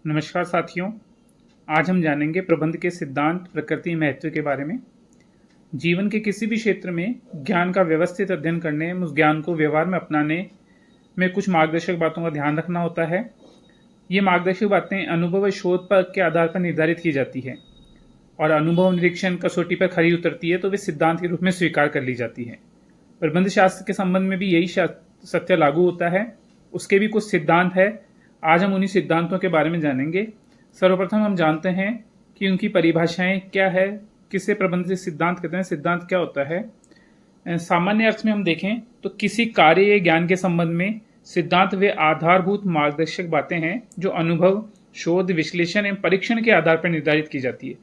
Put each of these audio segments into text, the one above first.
नमस्कार साथियों। आज हम जानेंगे प्रबंध के सिद्धांत, प्रकृति, महत्व के बारे में। जीवन के किसी भी क्षेत्र में ज्ञान का व्यवस्थित अध्ययन करने, उस ज्ञान को व्यवहार में अपनाने में कुछ मार्गदर्शक बातों का ध्यान रखना होता है। ये मार्गदर्शक बातें अनुभव और शोध पर के आधार पर निर्धारित की जाती है और अनुभव निरीक्षण कसौटी पर खरी उतरती है तो वे सिद्धांत के रूप में स्वीकार कर ली जाती है। प्रबंध शास्त्र के संबंध में भी यही सत्य लागू होता है। उसके भी कुछ सिद्धांत है। आज हम उन्हीं सिद्धांतों के बारे में जानेंगे। सर्वप्रथम हम जानते हैं कि उनकी परिभाषाएं क्या है, किसे प्रबंध के सिद्धांत कहते हैं, सिद्धांत क्या होता है। सामान्य अर्थ में हम देखें तो किसी कार्य या ज्ञान के संबंध में सिद्धांत वे आधारभूत मार्गदर्शक बातें हैं जो अनुभव, शोध, विश्लेषण एवं परीक्षण के आधार पर निर्धारित की जाती है।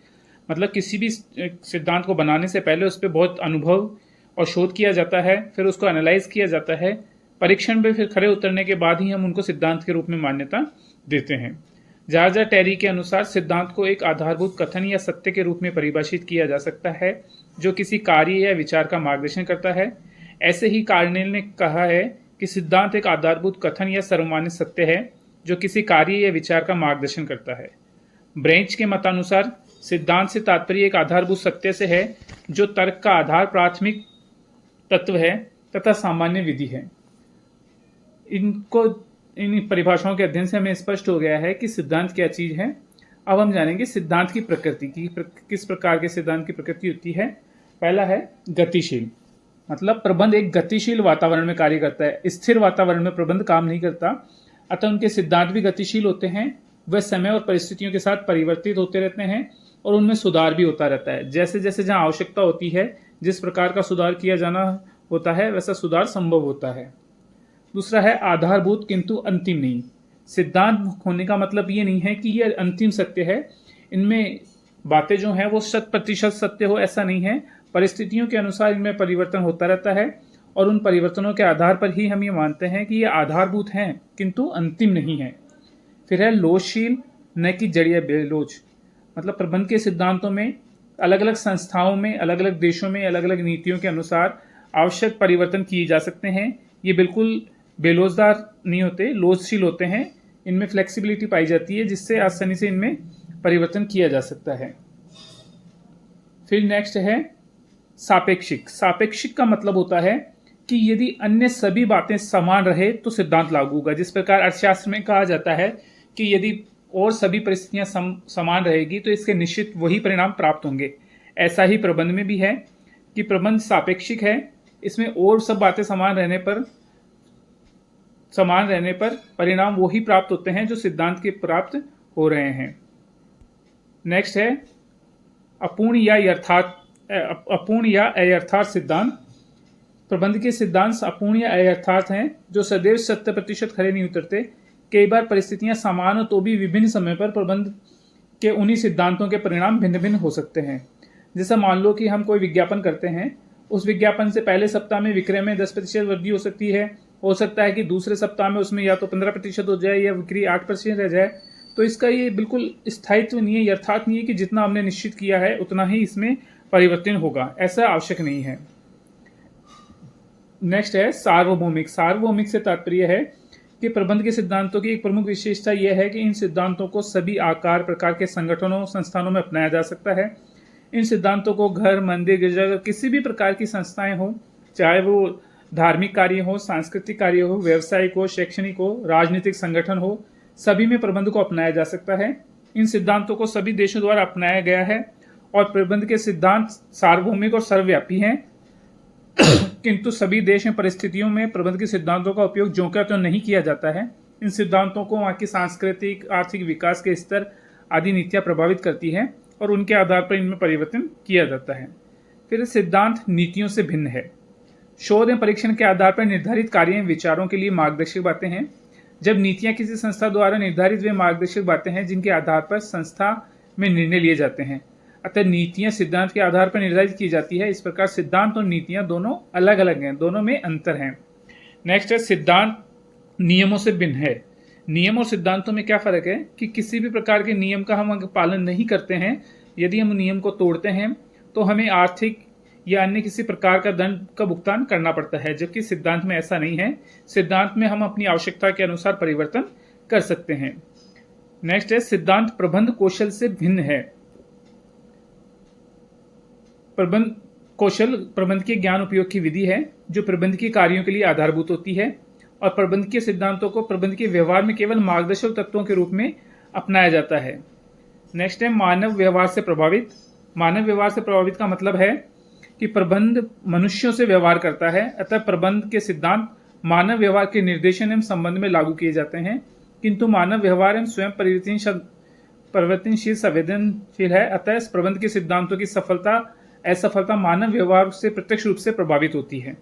मतलब किसी भी सिद्धांत को बनाने से पहले उस पर बहुत अनुभव और शोध किया जाता है, फिर उसको एनालाइज किया जाता है, परीक्षण में फिर खरे उतरने के बाद ही हम उनको सिद्धांत के रूप में मान्यता देते हैं। जॉर्ज टेरी के अनुसार सिद्धांत को एक आधारभूत कथन या सत्य के रूप में परिभाषित किया जा सकता है जो किसी कार्य या विचार का मार्गदर्शन करता है। ऐसे ही कार्नेल ने कहा है कि सिद्धांत एक आधारभूत कथन या सर्वमान्य सत्य है जो किसी कार्य या विचार का मार्गदर्शन करता है। ब्रेंच के मतानुसार सिद्धांत से तात्पर्य एक आधारभूत सत्य से है जो तर्क का आधार, प्राथमिक तत्व है तथा सामान्य विधि है। इन परिभाषाओं के अध्ययन से हमें स्पष्ट हो गया है कि सिद्धांत क्या चीज है। अब हम जानेंगे सिद्धांत की प्रकृति की किस प्रकार के सिद्धांत की प्रकृति होती है। पहला है गतिशील। मतलब प्रबंध एक गतिशील वातावरण में कार्य करता है। स्थिर वातावरण में प्रबंध काम नहीं करता, अतः उनके सिद्धांत भी गतिशील होते हैं। वह समय और परिस्थितियों के साथ परिवर्तित होते रहते हैं और उनमें सुधार भी होता रहता है। जैसे जैसे जहाँ आवश्यकता होती है, जिस प्रकार का सुधार किया जाना होता है, वैसा सुधार संभव होता है। दूसरा है आधारभूत किंतु अंतिम नहीं। सिद्धांत होने का मतलब ये नहीं है कि ये अंतिम सत्य है, इनमें बातें जो हैं वो 100% सत्य हो, ऐसा नहीं है। परिस्थितियों के अनुसार इनमें परिवर्तन होता रहता है और उन परिवर्तनों के आधार पर ही हम ये मानते हैं कि ये आधारभूत हैं किंतु अंतिम नहीं है। फिर है लोचशील, न कि जड़िया बेलोच। मतलब प्रबंध के सिद्धांतों में अलग अलग संस्थाओं में, अलग अलग देशों में अलग अलग नीतियों के अनुसार आवश्यक परिवर्तन किए जा सकते हैं। ये बिल्कुल बेलोजदार नहीं होते, लोचशील होते हैं। इनमें फ्लेक्सिबिलिटी पाई जाती है जिससे आसानी से इनमें परिवर्तन किया जा सकता है। फिर नेक्स्ट है सापेक्षिक। सापेक्षिक का मतलब होता है कि यदि अन्य सभी बातें समान रहे तो सिद्धांत लागू होगा। जिस प्रकार अर्थशास्त्र में कहा जाता है कि यदि और सभी परिस्थितियां समान रहेगी तो इसके निश्चित वही परिणाम प्राप्त होंगे, ऐसा ही प्रबंध में भी है कि प्रबंध सापेक्षिक है। इसमें और सब बातें समान रहने पर परिणाम वही प्राप्त होते हैं जो सिद्धांत के प्राप्त हो रहे हैं। नेक्स्ट है अपूर्ण या अयथार्थ सिद्धांत। प्रबंध के सिद्धांत अपूर्ण या अयथार्थ हैं जो सदैव 100% खरे नहीं उतरते। कई बार परिस्थितियां समान हो तो भी विभिन्न समय पर प्रबंध के उन्हीं सिद्धांतों के परिणाम भिन्न भिन्न हो सकते हैं। जैसे मान लो कि हम कोई विज्ञापन करते हैं, उस विज्ञापन से पहले सप्ताह में विक्रय में 10% वृद्धि हो सकती है। हो सकता है कि दूसरे सप्ताह में उसमें या तो 15% हो जाए या बिक्री 8% रह जाए। तो इसका ये बिल्कुल स्थायित्व नहीं है, यथार्थ नहीं है कि जितना हमने निश्चित किया है उतना ही इसमें परिवर्तन होगा, ऐसा आवश्यक नहीं है। नेक्स्ट है सार्वभौमिक। सार्वभौमिक से तात्पर्य है कि प्रबंध के सिद्धांतों की एक प्रमुख विशेषता यह है कि इन सिद्धांतों को सभी आकार प्रकार के संगठनों, संस्थानों में अपनाया जा सकता है। इन सिद्धांतों को घर, मंदिर, गिरजाघर, किसी भी प्रकार की संस्थाएं हो, चाहे वो धार्मिक कार्य हो, सांस्कृतिक कार्य हो, व्यवसायिक हो, शैक्षणिक हो, राजनीतिक संगठन हो, सभी में प्रबंध को अपनाया जा सकता है। इन सिद्धांतों को सभी देशों द्वारा अपनाया गया है और प्रबंध के सिद्धांत सार्वभौमिक और सर्वव्यापी हैं। किंतु सभी देश में परिस्थितियों में प्रबंध के सिद्धांतों का उपयोग ज्यों का त्यों नहीं किया जाता है। इन सिद्धांतों को वहाँ की सांस्कृतिक, आर्थिक विकास के स्तर आदि नीतियाँ प्रभावित करती है और उनके आधार पर इनमें परिवर्तन किया जाता है। फिर सिद्धांत नीतियों से भिन्न है। शोध एवं परीक्षण के आधार पर निर्धारित कार्य विचारों के लिए मार्गदर्शक बातें हैं। जब नीतियां किसी संस्था द्वारा निर्धारित वे मार्गदर्शक बातें हैं जिनके आधार पर संस्था में निर्णय लिए जाते हैं। अतः नीतियां सिद्धांत के आधार पर निर्धारित की जाती है। इस प्रकार सिद्धांत और नीतियां दोनों अलग अलग हैं, दोनों में अंतर है। नेक्स्ट है सिद्धांत नियमों से भिन्न है। नियम और सिद्धांतों में क्या फर्क है कि किसी भी प्रकार के नियम का हम पालन नहीं करते हैं, यदि हम नियम को तोड़ते हैं तो हमें आर्थिक या अन्य किसी प्रकार का दंड का भुगतान करना पड़ता है, जबकि सिद्धांत में ऐसा नहीं है। सिद्धांत में हम अपनी आवश्यकता के अनुसार परिवर्तन कर सकते हैं। नेक्स्ट है सिद्धांत प्रबंध कौशल से भिन्न है। प्रबंध कौशल प्रबंध के ज्ञान उपयोग की विधि है जो प्रबंध के कार्यों के लिए आधारभूत होती है और प्रबंध के सिद्धांतों को प्रबंध के व्यवहार में केवल मार्गदर्शक तत्वों के रूप में अपनाया जाता है। नेक्स्ट है मानव व्यवहार से प्रभावित। मानव व्यवहार से प्रभावित का मतलब है कि प्रबंध मनुष्यों से व्यवहार करता है, अतः प्रबंध के सिद्धांत मानव व्यवहार के निर्देशन एवं संबंध में लागू किए जाते हैं, किंतु मानव व्यवहार एवं स्वयं परिवर्तनशील संवेदनशील है, अतः प्रबंध के सिद्धांतों की सफलता असफलता मानव व्यवहार से प्रत्यक्ष रूप से प्रभावित होती है।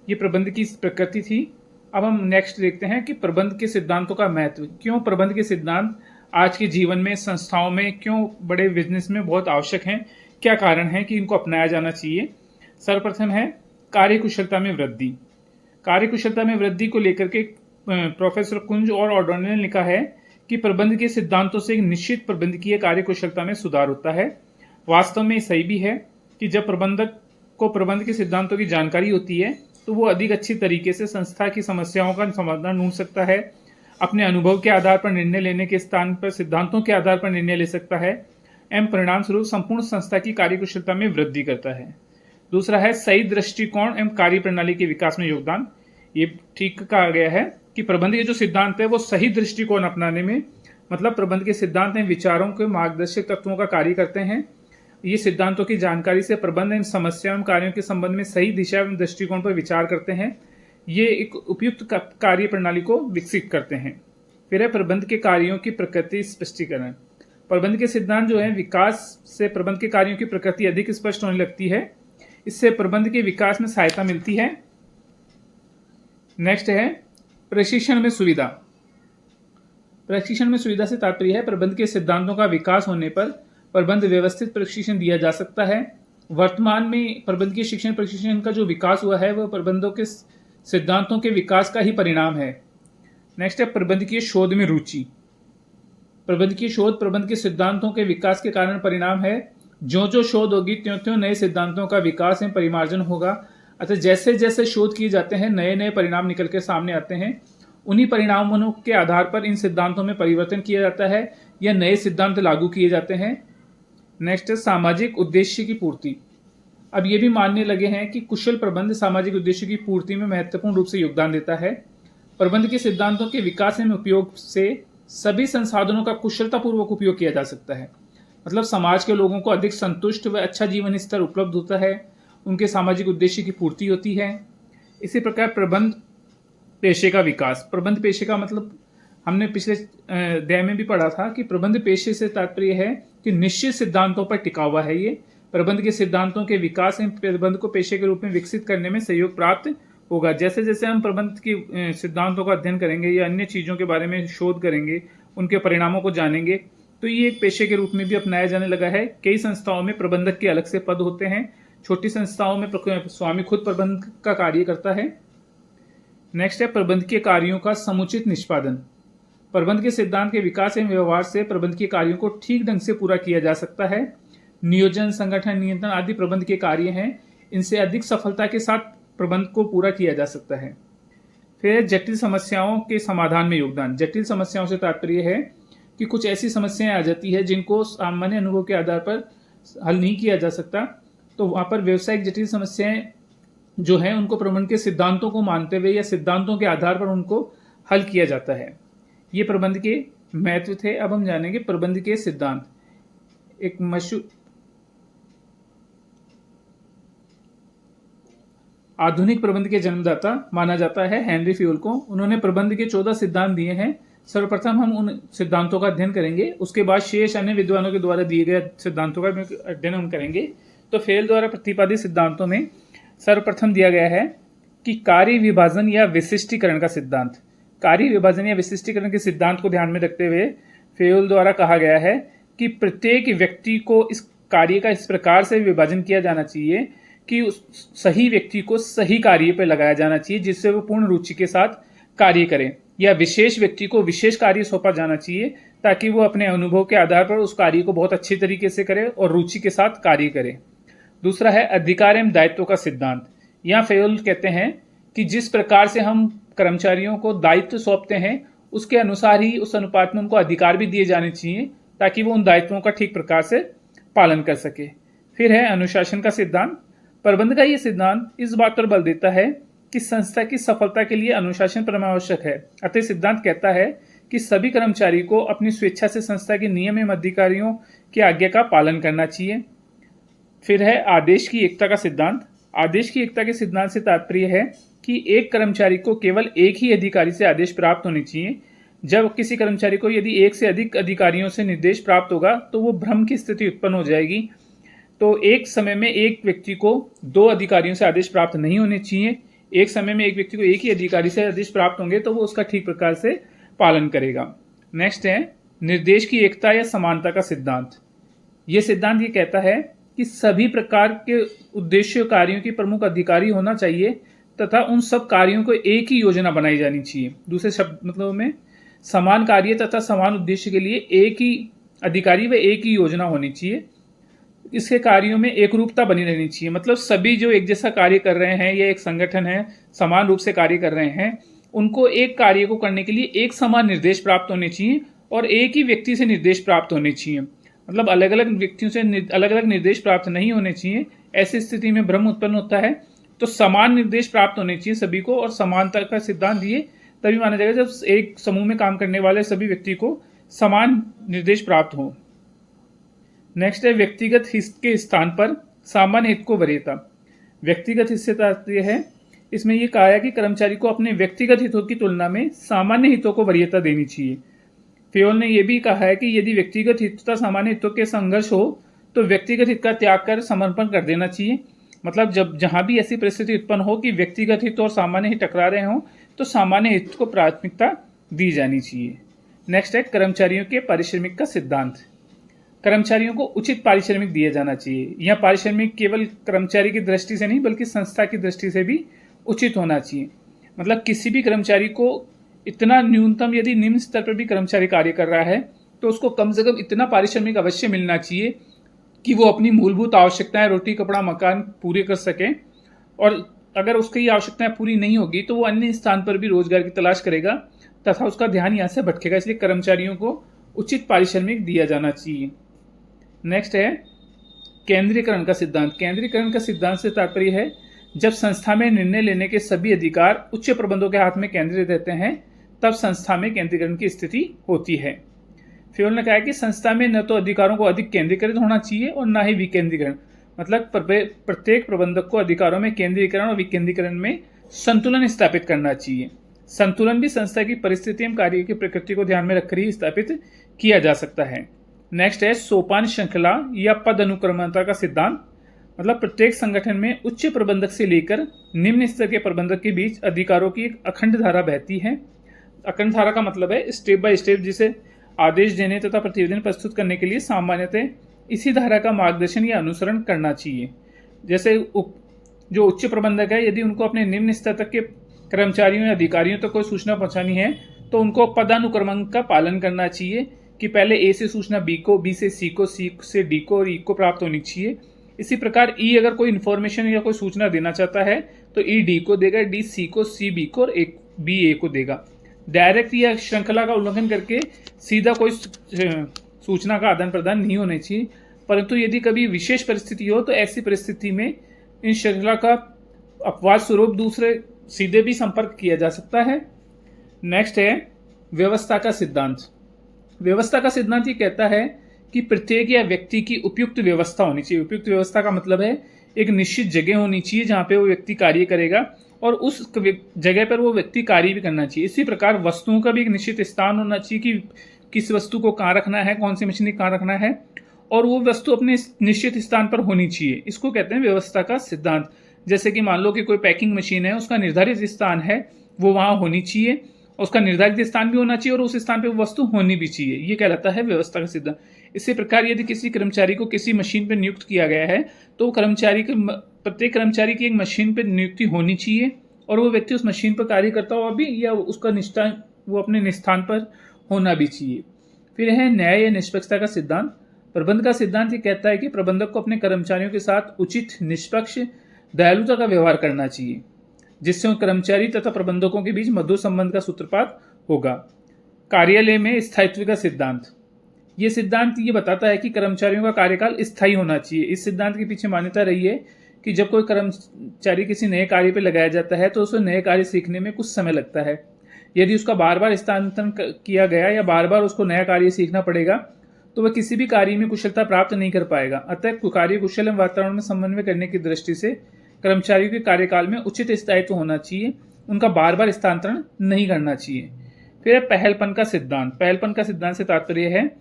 ये प्रबंध की प्रकृति थी। अब हम नेक्स्ट देखते हैं कि प्रबंध के सिद्धांतों का महत्व। क्यों प्रबंध के सिद्धांत आज के जीवन में, संस्थाओं में, क्यों बड़े बिजनेस में बहुत आवश्यक हैं, क्या कारण है कि इनको अपनाया जाना चाहिए। सर्वप्रथम है कार्यकुशलता में वृद्धि। कार्यकुशलता में वृद्धि को लेकर के प्रोफेसर कुंज और ऑर्डोने ने लिखा है कि प्रबंध के सिद्धांतों से एक निश्चित प्रबंधकीय कार्यकुशलता में सुधार होता है। वास्तव में सही भी है कि जब प्रबंधक को प्रबंध के सिद्धांतों की जानकारी होती है तो वो अधिक अच्छी तरीके से संस्था की समस्याओं का समाधान ढूंढ सकता है, अपने अनुभव के आधार पर निर्णय लेने के स्थान पर सिद्धांतों के आधार पर निर्णय ले सकता है एवं परिणाम स्वरूप संपूर्ण संस्था की कार्यकुशलता में वृद्धि करता है। दूसरा है सही दृष्टिकोण एवं कार्य प्रणाली के विकास में योगदान। ये ठीक कहा गया है कि प्रबंध के जो सिद्धांत है वो सही दृष्टिकोण अपनाने में, मतलब प्रबंध के सिद्धांत एवं विचारों के मार्गदर्शक तत्वों का कार्य करते हैं। ये सिद्धांतों की जानकारी से प्रबंध एवं समस्या एवं कार्यों के संबंध में सही दिशा एवं दृष्टिकोण पर विचार करते हैं। ये एक उपयुक्त कार्य प्रणाली को विकसित करते हैं। फिर है प्रबंध के कार्यों की प्रकृति स्पष्टीकरण। प्रबंध के सिद्धांत जो है विकास से प्रबंध के कार्यों की प्रकृति अधिक स्पष्ट होने लगती है, इससे प्रबंध के विकास में सहायता मिलती है। नेक्स्ट है प्रशिक्षण में सुविधा। प्रशिक्षण में सुविधा से तात्पर्य है प्रबंध के सिद्धांतों का विकास होने पर प्रबंध व्यवस्थित प्रशिक्षण दिया जा सकता है। वर्तमान में प्रबंध के शिक्षण प्रशिक्षण का जो विकास हुआ है वह प्रबंधों के सिद्धांतों के विकास का ही परिणाम है। नेक्स्ट है प्रबंधकीय शोध में रुचि। प्रबंधकीय शोध प्रबंध के सिद्धांतों के विकास के कारण परिणाम है। जो जो शोध होगी त्यों त्यों नए सिद्धांतों का विकास एवं परिमार्जन होगा। अतः जैसे जैसे शोध किए जाते हैं नए नए परिणाम निकल के सामने आते हैं। उन्हीं परिणामों के आधार पर इन सिद्धांतों में परिवर्तन किया जाता है या नए सिद्धांत लागू किए जाते हैं। नेक्स्ट है सामाजिक उद्देश्य की पूर्ति। अब ये भी मानने लगे हैं कि कुशल प्रबंध सामाजिक उद्देश्य की पूर्ति में महत्वपूर्ण रूप से योगदान देता है। प्रबंध के सिद्धांतों के विकास एवं उपयोग से सभी संसाधनों का कुशलतापूर्वक उपयोग किया जा सकता है, मतलब समाज के लोगों को अधिक संतुष्ट व अच्छा जीवन स्तर उपलब्ध होता है, उनके सामाजिक उद्देश्य की पूर्ति होती है। इसी प्रकार प्रबंध पेशे का विकास। प्रबंध पेशे का मतलब हमने पिछले अध्याय में भी पढ़ा था कि प्रबंध पेशे से तात्पर्य है कि निश्चित सिद्धांतों पर टिका हुआ है। ये प्रबंध के सिद्धांतों के विकास एवं प्रबंध को पेशे के रूप में विकसित करने में सहयोग प्राप्त होगा। जैसे जैसे हम प्रबंध के सिद्धांतों का अध्ययन करेंगे या अन्य चीज़ों के बारे में शोध करेंगे, उनके परिणामों को जानेंगे, तो ये एक पेशे के रूप में भी अपनाया जाने लगा है। कई संस्थाओं में प्रबंधक के अलग से पद होते हैं। छोटी संस्थाओं में स्वामी खुद प्रबंध का कार्य करता है। नेक्स्ट है प्रबंध के कार्यों का समुचित निष्पादन। प्रबंध के सिद्धांत के विकास एवं व्यवहार से प्रबंध के कार्यों को ठीक ढंग से पूरा किया जा सकता है। नियोजन, संगठन, नियंत्रण आदि प्रबंध के कार्य हैं, इनसे अधिक सफलता के साथ प्रबंध को पूरा किया जा सकता है। फिर जटिल समस्याओं के समाधान में योगदान। जटिल समस्याओं से तात्पर्य है कि कुछ ऐसी समस्याएं आ जाती है जिनको सामान्य अनुभव के आधार पर हल नहीं किया जा सकता, तो वहाँ पर व्यावसायिक जटिल समस्याएं जो हैं उनको प्रबंध के सिद्धांतों को मानते हुए या सिद्धांतों के आधार पर उनको हल किया जाता है। ये प्रबंध के महत्व थे। अब हम जानेंगे प्रबंध के सिद्धांत। एक मशहूर आधुनिक प्रबंध के जन्मदाता माना जाता है हेनरी फ्यूल को। उन्होंने प्रबंध के 14 सिद्धांत दिए हैं। सर्वप्रथम हम उन सिद्धांतों का अध्ययन करेंगे, उसके बाद शेष अन्य विद्वानों के द्वारा दिए गए सिद्धांतों का अध्ययन हम करेंगे। तो फेल द्वारा प्रतिपादित सिद्धांतों में सर्वप्रथम दिया गया है कि कार्य विभाजन या विशिष्टीकरण का सिद्धांत। कार्य विभाजन या विशिष्टीकरण के सिद्धांत को ध्यान में रखते हुए फेल द्वारा कहा गया है कि प्रत्येक व्यक्ति को इस कार्य का इस प्रकार से विभाजन किया जाना चाहिए कि उस सही व्यक्ति को सही कार्य पर लगाया जाना चाहिए जिससे वो पूर्ण रुचि के साथ कार्य करें, या विशेष व्यक्ति को विशेष कार्य सौंपा जाना चाहिए ताकि वो अपने अनुभव के आधार पर उस कार्य को बहुत अच्छी तरीके से करे और रुचि के साथ कार्य करे। दूसरा है अधिकार एवं दायित्व का सिद्धांत। यहाँ फेल कहते हैं कि जिस प्रकार से हम कर्मचारियों को दायित्व सौंपते हैं उसके अनुसार ही उस अनुपात में उनको अधिकार भी दिए जाने चाहिए ताकि वो उन दायित्वों का ठीक प्रकार से पालन कर सके। फिर है अनुशासन का सिद्धांत। प्रबंध का ये सिद्धांत इस बात पर बल देता है कि संस्था की सफलता के लिए अनुशासन परम आवश्यक है। अतः सिद्धांत कहता है कि सभी कर्मचारी को अपनी स्वेच्छा से संस्था के नियम एवं अधिकारियों की आज्ञा का पालन करना चाहिए। फिर है आदेश की एकता का सिद्धांत। आदेश की एकता के सिद्धांत से तात्पर्य है कि एक कर्मचारी को केवल एक ही अधिकारी से आदेश प्राप्त होने चाहिए। जब किसी कर्मचारी को यदि एक से अधिक अधिकारियों से निर्देश प्राप्त होगा तो वो भ्रम की स्थिति उत्पन्न हो जाएगी। तो एक समय में एक व्यक्ति को दो अधिकारियों से आदेश प्राप्त नहीं होने चाहिए। एक समय में एक व्यक्ति को एक ही अधिकारी से आदेश प्राप्त होंगे तो वो उसका ठीक प्रकार से पालन करेगा। नेक्स्ट है निर्देश की एकता या समानता का सिद्धांत। ये सिद्धांत ये कहता है कि सभी प्रकार के उद्देश्य कार्यों की प्रमुख अधिकारी होना चाहिए तथा उन सब कार्यों को एक ही योजना बनाई जानी चाहिए। दूसरे शब्द मतलब में समान कार्य तथा समान उद्देश्य के लिए एक ही अधिकारी व एक ही योजना होनी चाहिए। इसके कार्यों में एक रूपता बनी रहनी चाहिए, मतलब सभी जो एक जैसा कार्य कर रहे हैं या एक संगठन है समान रूप से कार्य कर रहे हैं, उनको एक कार्य को करने के लिए एक समान निर्देश प्राप्त होने चाहिए और एक ही व्यक्ति से निर्देश प्राप्त होने चाहिए। मतलब अलग अलग व्यक्तियों से अलग अलग निर्देश प्राप्त नहीं होने चाहिए। ऐसी स्थिति में भ्रम उत्पन्न होता है। तो समान निर्देश प्राप्त होने चाहिए सभी को, और समानता का सिद्धांत ये तभी माना जाएगा जब एक समूह में काम करने वाले सभी व्यक्ति को समान निर्देश प्राप्त हो। नेक्स्ट है व्यक्तिगत हित के स्थान पर सामान्य हित को वरीयता। व्यक्तिगत हित से तात्पर्य है, इसमें यह कहा है कि कर्मचारी को अपने व्यक्तिगत हितों की तुलना में सामान्य हितों को वरीयता देनी चाहिए। फेयोल ने यह भी कहा है कि यदि व्यक्तिगत हित तथा सामान्य हितों के संघर्ष हो तो व्यक्तिगत हित का त्याग कर समर्पण कर देना चाहिए। मतलब जब जहां भी ऐसी परिस्थिति उत्पन्न हो कि व्यक्तिगत हित और सामान्य हित टकरा रहे हों तो सामान्य हित को प्राथमिकता दी जानी चाहिए। नेक्स्ट है कर्मचारियों के पारिश्रमिक का सिद्धांत। कर्मचारियों को उचित पारिश्रमिक दिया जाना चाहिए। यह पारिश्रमिक केवल कर्मचारी की दृष्टि से नहीं बल्कि संस्था की दृष्टि से भी उचित होना चाहिए। मतलब किसी भी कर्मचारी को इतना न्यूनतम, यदि निम्न स्तर पर भी कर्मचारी कार्य कर रहा है तो उसको कम से कम इतना पारिश्रमिक अवश्य मिलना चाहिए कि वो अपनी मूलभूत आवश्यकताएं रोटी कपड़ा मकान पूरे कर सके, और अगर उसकी आवश्यकताएं पूरी नहीं होगी तो वो अन्य स्थान पर भी रोजगार की तलाश करेगा तथा उसका ध्यान यहाँ से भटकेगा। इसलिए कर्मचारियों को उचित पारिश्रमिक दिया जाना चाहिए। नेक्स्ट है केंद्रीकरण का सिद्धांत। केंद्रीकरण का सिद्धांत से तात्पर्य है जब संस्था में निर्णय लेने के सभी अधिकार उच्च प्रबंधों के हाथ में केंद्रित रहते हैं तब संस्था में केंद्रीकरण की स्थिति होती है। फेयोल ने कहा कि संस्था में न तो अधिकारों को अधिक केंद्रीकृत होना चाहिए और न ही विकेंद्रीकरण। मतलब प्रत्येक प्रबंधक को अधिकारों में केंद्रीकरण और विकेंद्रीकरण में संतुलन स्थापित करना चाहिए। संतुलन भी संस्था की परिस्थिति एवं कार्य की प्रकृति को ध्यान में रखकर ही स्थापित किया जा सकता है। नेक्स्ट है सोपान श्रृंखला या पद अनुक्रमणता का सिद्धांत। मतलब प्रत्येक संगठन में उच्च प्रबंधक से लेकर निम्न स्तर के प्रबंधक के बीच अधिकारों की एक अखंड धारा बहती है। अखंड धारा का मतलब है स्टेप बाय स्टेप, जिसे आदेश देने तथा प्रतिवेदन प्रस्तुत करने के लिए सामान्यतः इसी धारा का मार्गदर्शन या अनुसरण करना चाहिए। जैसे जो उच्च प्रबंधक है यदि उनको अपने निम्न स्तर तक के कर्मचारियों या अधिकारियों तक कोई सूचना पहुंचानी है तो उनको पदानुक्रम का पालन करना चाहिए कि पहले ए से सूचना बी को, बी से सी को, सी से डी को और ई को प्राप्त होनी चाहिए। इसी प्रकार ई अगर कोई इन्फॉर्मेशन या कोई सूचना देना चाहता है तो ई डी को देगा, डी सी को, सी बी को और बी ए को देगा। डायरेक्ट या श्रृंखला का उल्लंघन करके सीधा कोई सूचना का आदान प्रदान नहीं होना चाहिए, परंतु यदि कभी विशेष परिस्थिति हो तो ऐसी परिस्थिति में इन श्रृंखला का अपवाद स्वरूप दूसरे सीधे भी संपर्क किया जा सकता है। नेक्स्ट है व्यवस्था का सिद्धांत। व्यवस्था का सिद्धांत ये कहता है कि प्रत्येक या व्यक्ति की उपयुक्त व्यवस्था होनी चाहिए। उपयुक्त व्यवस्था का मतलब है एक निश्चित जगह होनी चाहिए जहां पे वो व्यक्ति कार्य करेगा और उस जगह पर वो व्यक्ति कार्य भी करना चाहिए। इसी प्रकार वस्तुओं का भी एक निश्चित स्थान होना चाहिए कि किस वस्तु को कहाँ रखना है, कौन सी मशीन कहाँ रखना है, और वो वस्तु अपने निश्चित स्थान पर होनी चाहिए। इसको कहते हैं व्यवस्था का सिद्धांत। जैसे कि मान लो कि कोई पैकिंग मशीन है, उसका निर्धारित स्थान है वो वहां होनी चाहिए, उसका निर्धारित स्थान भी होना चाहिए और उस स्थान पर वो वस्तु होनी भी चाहिए। ये कहलाता है व्यवस्था का सिद्धांत। इसी प्रकार यदि किसी कर्मचारी को किसी मशीन पर नियुक्त किया गया है तो प्रत्येक कर्मचारी की एक मशीन पर नियुक्ति होनी चाहिए और वो व्यक्ति उस मशीन पर कार्य करता हुआ भी या उसका निष्ठा वो अपने निस्थान पर होना भी चाहिए। फिर है न्याय या निष्पक्षता का सिद्धांत। प्रबंध का सिद्धांत ये कहता है कि प्रबंधक को अपने कर्मचारियों के साथ उचित, निष्पक्ष, दयालुता का व्यवहार करना चाहिए जिससे उन कर्मचारी तथा प्रबंधकों के बीच मधुर संबंध का सूत्रपात होगा। कार्यालय में स्थायित्व का सिद्धांत। ये सिद्धांत ये बताता है कि कर्मचारियों का कार्यकाल स्थायी होना चाहिए। इस सिद्धांत के पीछे मान्यता रही है कि जब कोई कर्मचारी किसी नए कार्य पर लगाया जाता है तो उसे नए कार्य सीखने में कुछ समय लगता है। यदि उसका बार बार स्थानांतरण किया गया या बार बार उसको नया कार्य सीखना पड़ेगा तो वह किसी भी कार्य में कुशलता प्राप्त नहीं कर पाएगा। अतः कार्य कुशल एवं वातावरण में समन्वय करने की दृष्टि से कर्मचारियों के कार्यकाल में उचित स्थायित्व होना चाहिए, उनका बार बार स्थानांतरण नहीं करना चाहिए। फिर पहलपन का सिद्धांत। पहलपन का सिद्धांत से तात्पर्य है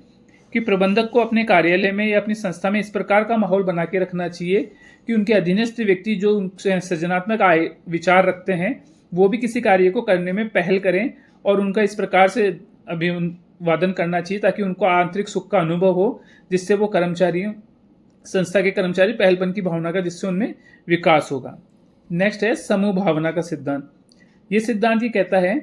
कि प्रबंधक को अपने कार्यालय में या अपनी संस्था में इस प्रकार का माहौल बना के रखना चाहिए कि उनके अधीनस्थ व्यक्ति जो सृजनात्मक विचार रखते हैं वो भी किसी कार्य को करने में पहल करें और उनका इस प्रकार से अभिवादन करना चाहिए ताकि उनको आंतरिक सुख का अनुभव हो, जिससे वो कर्मचारियों संस्था के कर्मचारी पहलपन की भावना का जिससे उनमें विकास होगा। नेक्स्ट है समूह भावना का सिद्धांत। ये सिद्धांत ये कहता है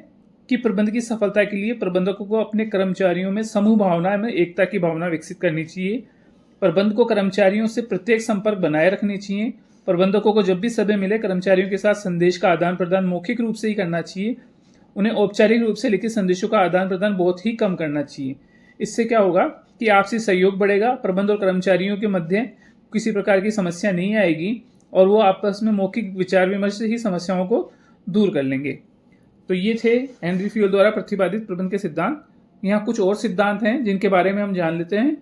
कि प्रबंध की सफलता के लिए प्रबंधकों को अपने कर्मचारियों में समूह भावना में एकता की भावना विकसित करनी चाहिए। प्रबंध को कर्मचारियों से प्रत्येक संपर्क बनाए रखनी चाहिए। प्रबंधकों को जब भी समय मिले कर्मचारियों के साथ संदेश का आदान प्रदान मौखिक रूप से ही करना चाहिए। उन्हें औपचारिक रूप से लिखित संदेशों का आदान प्रदान बहुत ही कम करना चाहिए। इससे क्या होगा कि आपसी सहयोग बढ़ेगा, प्रबंध और कर्मचारियों के मध्य किसी प्रकार की समस्या नहीं आएगी और वो आपस में मौखिक विचार विमर्श से ही समस्याओं को दूर कर लेंगे। तो ये थे हेनरी फ्यूल द्वारा प्रतिपादित प्रबंध के सिद्धांत। यहाँ कुछ और सिद्धांत हैं जिनके बारे में हम जान लेते हैं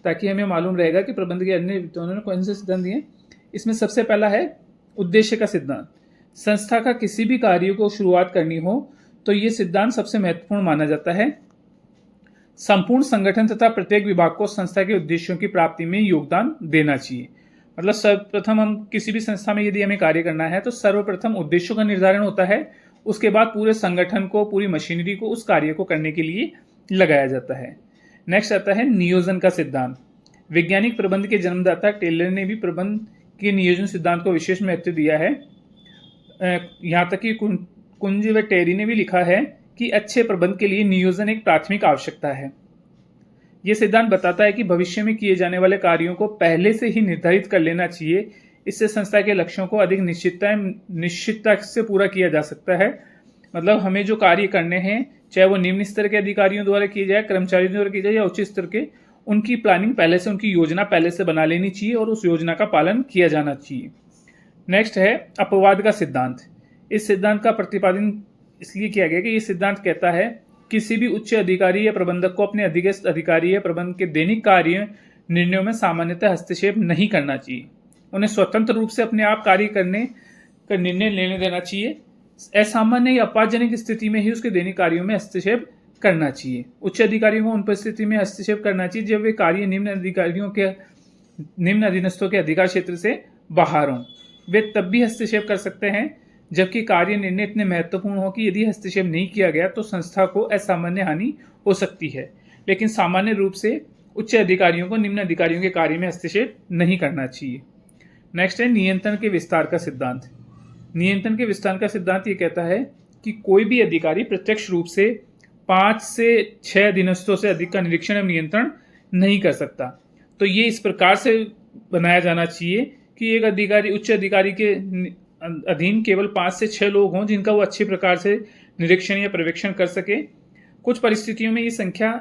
ताकि हमें मालूम रहेगा कि प्रबंध के अन्य विद्वानों ने कौन से सिद्धांत दिए। इसमें सबसे पहला है उद्देश्य का सिद्धांत। संस्था का किसी भी कार्य को शुरुआत करनी हो तो ये सिद्धांत सबसे महत्वपूर्ण माना जाता है। संपूर्ण संगठन तथा प्रत्येक विभाग को संस्था के उद्देश्यों की प्राप्ति में योगदान देना चाहिए। मतलब सर्वप्रथम हम किसी भी संस्था में यदि हमें कार्य करना है तो सर्वप्रथम उद्देश्यों का निर्धारण होता है, उसके बाद पूरे संगठन को, पूरी मशीनरी को उस कार्य को करने के लिए लगाया जाता है। नेक्स्ट आता है नियोजन का सिद्धांत। वैज्ञानिक प्रबंध के जन्मदाता टेलर ने भी प्रबंध के नियोजन सिद्धांत को विशेष महत्व दिया है। यहाँ तक कि कुंज व टेरी ने भी लिखा है कि अच्छे प्रबंध के लिए नियोजन एक प्राथमिक आवश्यकता है। यह सिद्धांत बताता है कि भविष्य में किए जाने वाले कार्यों को पहले से ही निर्धारित कर लेना चाहिए। इससे संस्था के लक्ष्यों को अधिक निश्चितता से पूरा किया जा सकता है। मतलब हमें जो कार्य करने हैं, चाहे वो निम्न स्तर के अधिकारियों द्वारा किए जाए, कर्मचारियों द्वारा किए जाए या उच्च स्तर के, उनकी प्लानिंग पहले से, उनकी योजना पहले से बना लेनी चाहिए और उस योजना का पालन किया जाना चाहिए। नेक्स्ट है अपवाद का सिद्धांत। इस सिद्धांत का प्रतिपादन इसलिए किया गया कि यह सिद्धांत कहता है किसी भी उच्च अधिकारी या प्रबंधक को अपने अधिगस्त अधिकारी या प्रबंध के दैनिक कार्य निर्णयों में सामान्यतः हस्तक्षेप नहीं करना चाहिए। उन्हें स्वतंत्र रूप से अपने आप कार्य करने का निर्णय लेने देना चाहिए। असामान्य या अपवादजनक स्थिति में ही उसके दैनिक कार्यों में हस्तक्षेप करना चाहिए। उच्च अधिकारियों को उन परिस्थिति में हस्तक्षेप करना चाहिए जब वे कार्य निम्न अधीनस्थों के अधिकार क्षेत्र से बाहर हों। वे तब भी हस्तक्षेप कर सकते हैं जबकि कार्य निर्णय इतने महत्वपूर्ण हो कि यदि हस्तक्षेप नहीं किया गया तो संस्था को असामान्य हानि हो सकती है। लेकिन सामान्य रूप से उच्च अधिकारियों को निम्न अधिकारियों के कार्य में हस्तक्षेप नहीं करना चाहिए। नेक्स्ट है नियंत्रण के विस्तार का सिद्धांत। नियंत्रण के विस्तार का सिद्धांत ये कहता है कि कोई भी अधिकारी प्रत्यक्ष रूप से 5 से 6 अधीनस्थों से अधिक का निरीक्षण एवं नियंत्रण नहीं कर सकता। तो ये इस प्रकार से बनाया जाना चाहिए कि एक अधिकारी, उच्च अधिकारी के अधीन केवल 5 से 6 लोग हों जिनका वो अच्छे प्रकार से निरीक्षण या पर्यवेक्षण कर सके। कुछ परिस्थितियों में ये संख्या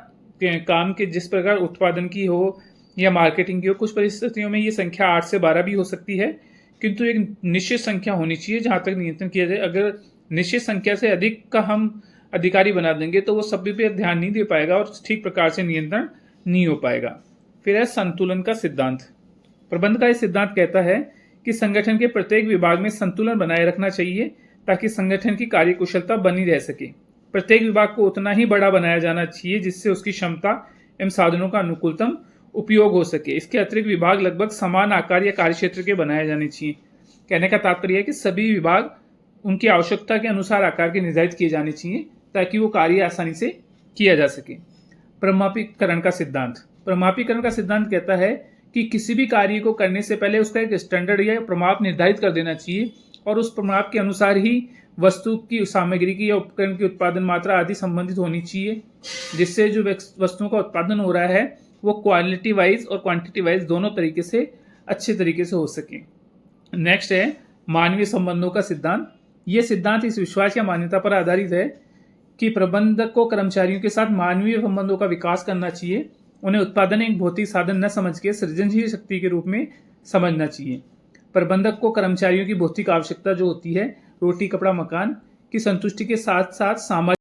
काम के जिस प्रकार उत्पादन की हो या मार्केटिंग की हो, कुछ परिस्थितियों में ये संख्या 8 से 12 भी हो सकती है, किंतु एक निश्चित संख्या होनी चाहिए जहां तक नियंत्रण किया जाए। अगर निश्चित संख्या से अधिक का हम अधिकारी बना देंगे तो वो सभी पे ध्यान नहीं दे पाएगा और ठीक प्रकार से नियंत्रण नहीं हो पाएगा। फिर है संतुलन का सिद्धांत। प्रबंध का यह सिद्धांत कहता है कि संगठन के प्रत्येक विभाग में संतुलन बनाए रखना चाहिए ताकि संगठन की कार्यकुशलता बनी रह सके। प्रत्येक विभाग को उतना ही बड़ा बनाया जाना चाहिए जिससे उसकी क्षमता एवं साधनों का अनुकूलतम उपयोग हो सके। इसके अतिरिक्त विभाग लगभग समान आकार या कार्यक्षेत्र के बनाए जाने चाहिए। कहने का तात्पर्य है कि सभी विभाग उनकी आवश्यकता के अनुसार आकार के निर्धारित किए जाने चाहिए ताकि वो कार्य आसानी से किया जा सके। प्रमापीकरण का सिद्धांत। प्रमापीकरण का सिद्धांत कहता है कि किसी भी कार्य को करने से पहले उसका एक स्टैंडर्ड या प्रमाप निर्धारित कर देना चाहिए और उस प्रमाप के अनुसार ही वस्तु की, सामग्री की या उपकरण की उत्पादन मात्रा आदि संबंधित होनी चाहिए, जिससे जो वस्तुओं का उत्पादन हो रहा है वो क्वालिटी वाइज और क्वांटिटी वाइज दोनों तरीके से अच्छे तरीके से हो सके। नेक्स्ट है मानवीय संबंधों का सिद्धांत। यह सिद्धांत इस विश्वास या मान्यता पर आधारित है कि प्रबंधक को कर्मचारियों के साथ मानवीय संबंधों का विकास करना चाहिए। उन्हें उत्पादन एक भौतिक साधन न समझ के सृजनशील शक्ति के रूप में समझना चाहिए। प्रबंधक को कर्मचारियों की भौतिक आवश्यकता जो होती है, रोटी कपड़ा मकान की संतुष्टि के साथ साथ सामाजिक